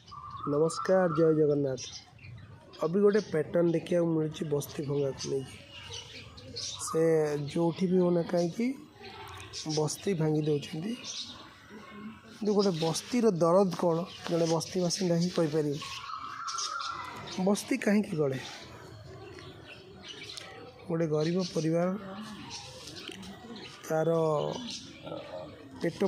नमस्कार जय जगन्नाथ। अभी गोटे पैटर्न देखा मिलूँ बस्ती भंगा को नहीं से जो भी होना कहीं बस्ती भांगी दौरान कि गोटे बस्तीर दरद कौन जड़े बस्ती बासिंदा ही कहीपर। बस्ती कहीं गढ़े गोटे गरीब परिवार तार पेट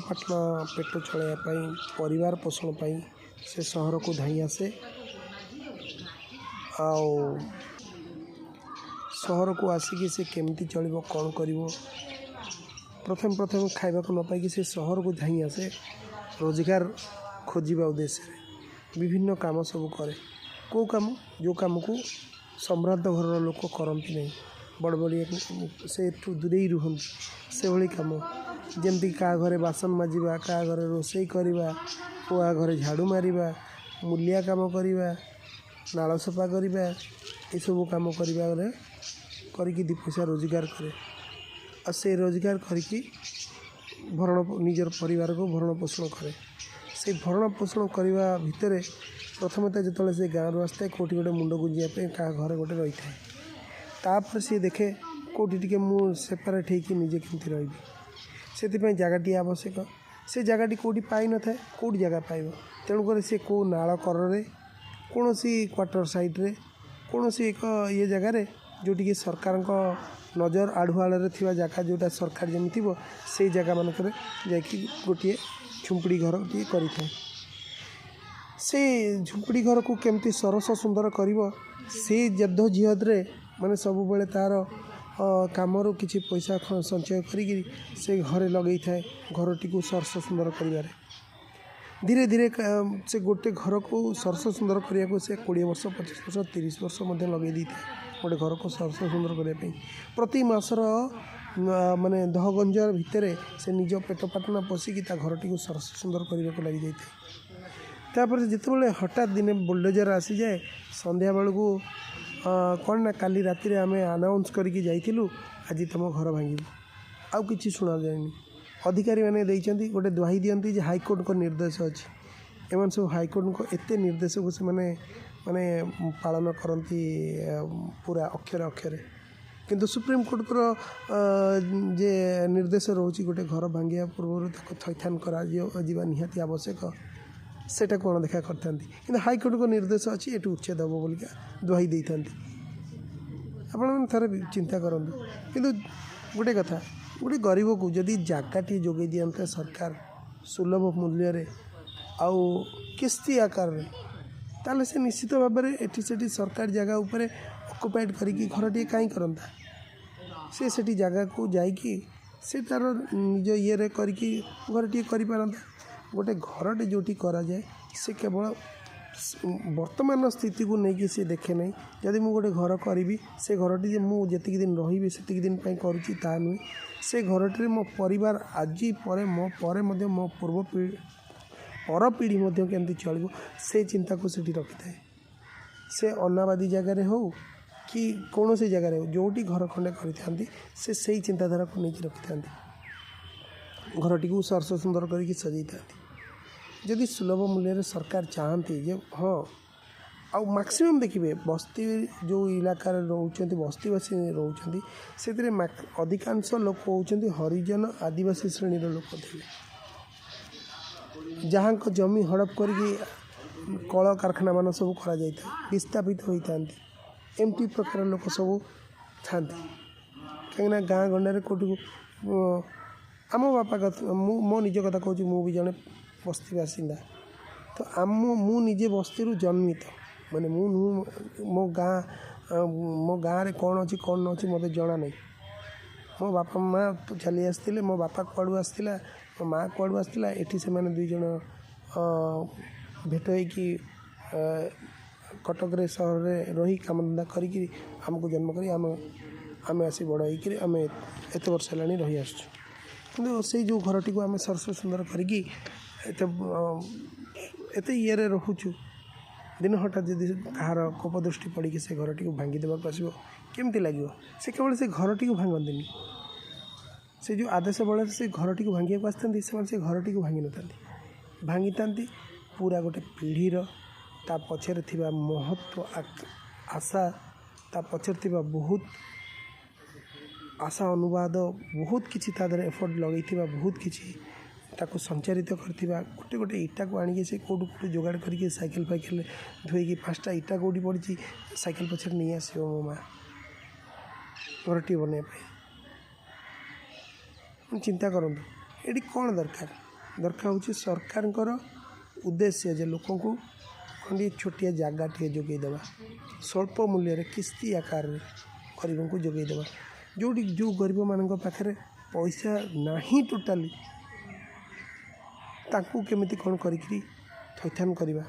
चलवाई परिवार पोषण पाई से सहर को धाई आसे सहर को आसिकी से केमती चलो कौन कर प्रथम प्रथम खावा को न पाई से सहर को धाई आसे रोजगार खोजा उद्देश्य विभिन्न काम सब करे को काम जो काम को सम्रांत घर लोक करती नहीं बड़ बड़िया से दूरे रुहत से भाई कम जमती क्या घरे बासन माजिबा क्या घरे रोसई करवा कुआ घरे झाड़ू मारिबा मूलिया काम करवा नाल सफा करवा ये सब कम करके दी पैसा रोजगार करे आ से रोजगार करके भरण निजर परिवार को भरण पोषण करे से भरण पोषण करने भितर प्रथमतः जो से गाँव रू आसता है कौटी गोटे मुंड गुंजापी क्या घर गोटे रही है तापर सी देखे कौटी टी मु सेपारेट होकर निजे केमती रही से जगह आवश्यक से जगह कौटी पाई न था कौट जगह पाइब तेणुक सी कौ नाल कर कौन सी क्वार्टर साइड्रे कौन सी एक ये जगार जोटि सरकार नजर आढ़ुआल थी जगह जोटा सरकार जमी थी से जगह मानक गोटे झुंपड़ी घर टे कर से झुंपड़ी घर को केमती सरस सुंदर कर से जद्दोजहदरे माने सब बेले तार कामर किसी पैसा संचय करी घरे लगे थाए घरटी को सरस सुंदर कर धीरे धीरे से गोटे घर को सरस सुंदर करने को से 20 वर्ष 25 वर्ष 30 वर्ष लगे दी था गोटे घर को सरस सुंदर करने प्रति मासर माने दहगंजर भितर से निज पेट पाटना पशिकी घरटी को सरस सुंदर करने को लगी जाए जिते हठात दिने बुलडोजर आसी जाए संध्या बेलू को कौन ना काली राति आम अनाउंस करके जाइलु आज तुम घर भांगू आउ कि शुणा जाए अधिकारी मैंने देते गोटे दुहाई दिखती हाईकोर्ट को निर्देश अच्छी एम सब हाईकोर्ट को एत निर्देश को से माने पालन करती पूरा अक्षर अक्षर किंतु सुप्रीम कोर्ट को जे निर्देश रोचे गोटे घर भांगा पूर्व थैथान करा निहाती आवश्यक सेटा कौन देखा करता कि हाईकोर्ट को निर्देश अच्छी ये उच्छेद हम बोलिका दुहाई दे था आपण थे चिंता करूँ कि गोटे कथा गोटे गरीब को जदि जगहटी जोगे दिखते सरकार सुलभ मूल्य आउ किस्ती आकार ताले से निश्चित भाव में एटी सरकार जगह उपर अक्युपाइड करके घर टे कहीं करता से जगह को जाइकी से तार निज ये करके घर टे कर गोटे घरटे जोटी करा जाए से केवल वर्तमान स्थिति को लेकिन सी देखे नहीं जदि मुझे गोटे घर करी से घरटी मुझे दिन रही से दिन करुँची ता नुहे से घरटे मो परिवार आज पर मो पूर्व पीढ़ी पर पीढ़ी केमती चलो से चिंता को सीठी रखी था से अनाबादी जगार हो कि कौन सी जगार हो जोटी घर खंडे करती से चिंताधारा को लेकिन रखी था घरटी को सरस सुंदर करके सजाई था जदि सुलभ मूल्य सरकार चाहती जे हाँ आउ मैक्सिमम देखिए बस्ती जो इलाकार रोचते बस्तीवासी रोचते से अधिकांश लोक होती हरिजन आदिवासी श्रेणी लोक थे जहाँ जमी हड़प करके कल कारखाना मान सब कर विस्थापित होता एमती प्रकार लोक सब था कहीं गाँ गंडार कौटी आम बापा कथा मो निज कथा कहूँ मु भी जड़े बस्ती बासिंदा तो मु निजे बस्ती जन्मित माने मो गाँ रे कौन अच्छी कौन न अच्छी मत जना नहीं मो बापा माँ चली आसते मो बापा कड़ू आसला मो माँ कड़ू आसला एटी से मैंने 2 जन भेट हो कटक सहर में रही काम धंदा करी आमको जन्म करी आम आसी बड़ होम एत वर्ष है रही आसुँ कि से जो घरटी को आम सरस सुंदर करी एत ये रोचु दिन हठात जदि कहार कोप दृष्टि पड़ी कि से घरटी को भांगी देवाक आसो केमती लगे से केवल से घरटी को भांगती से जो आदेश बल से घरटी को भांगा आसता से घरटी को भांगी न था भांगी था पूरा गोटे पीढ़ीर ता पछरे थिबा महत्व आशा ता पछरे थिबा बहुत आशा अनुवाद बहुत किसी तादर एफर्ट लगे बहुत किसी ताको संचारित करथिबा गोटे गोटे इटा को आनिके से कोडू कोडू जोगाड़ करके साइकिल फाइकिल धोईकी 5टा इटा कोडी पड़ी साइकिल पछरे नहीं आसो मो माँ घरटी बनवाई चिंता करूँ ये कौन दरकार दरकार हूँ सरकार उद्देश्य जे लोक को खंडे छोटिया जगह टे जोगेदेवा स्वल्प मूल्य किस्ती आकार गरीब को जोगेदेवा जोटी जो गरीब मान पाखे पैसा नहीं टोटाली ताकू केमिति कौन करी थैथान करवा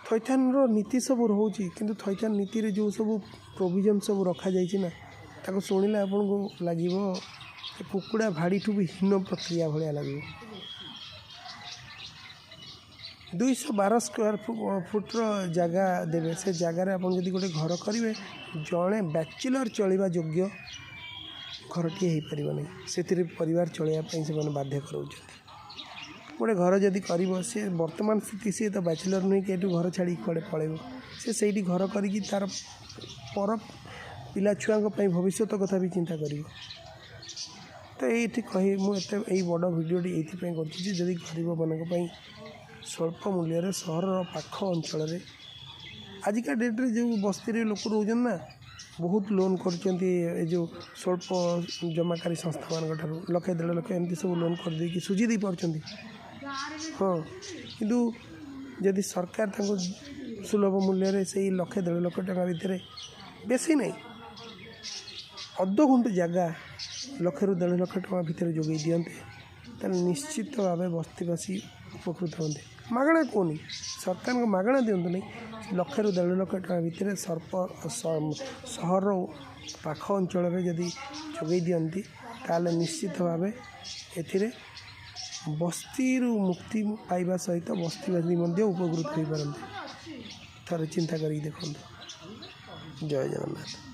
थैथान नीति सब रोचे किंतु थैथान नीति रे जो सब प्रोविजन सब रखा जाइए ना ताको शुणिले आपन को लगे कुकुड़ा भाड़ी ठू भी हीन प्रक्रिया भाया लगे 212 स्क्वायर फुट्र जगह देवे से जगार आप गोटे घर करेंगे जड़े बैचलर चलवा योग्य घरटी हो पार नहीं से परिवार चलवाई से बाध्य कराऊँ गोटे घर जदि कर सी वर्तमान स्थिति सी तो बैचलर नहीं कि घर छाड़ी कड़े पलैब से घर करी तार पर पिला छुआ भविष्य कथा भी चिंता कर तो ये कही मुझे बड़ भिडटी ये करी गरीब मानी स्वल्प मूल्य सहर पाख अंचल आजिका डेट्रे जो बस्ती लोक रोचन ना बहुत लोन कर जो स्वल्प जमाकारी संस्था मान लक्षे 1.5 लाख एमती सब लोन कर देकी सुझी दे पार्टी हाँ किंतु जदि सरकार सुलभ मूल्य से 1.5 लाख टका भितर बेसी नहीं अध गुंठ जगह 1 लाख रू 1.5 लाख टका भितर जोगे दियंते ताले निश्चित भाव बस्तीवासी उपकृत होते मागणा कौन सरकार को मागणा दिंतु नहीं 1 लाख रू 1.5 लाख टका भितर सहर पाख अंचल जदि जोगे दियंती ताले निश्चित भाव एथिरे बस्ती मुक्ति पाइबा सहित बस्तीवासी उपकृत हो पारते थोड़े चिंता कर देखो। जय जगन्नाथ।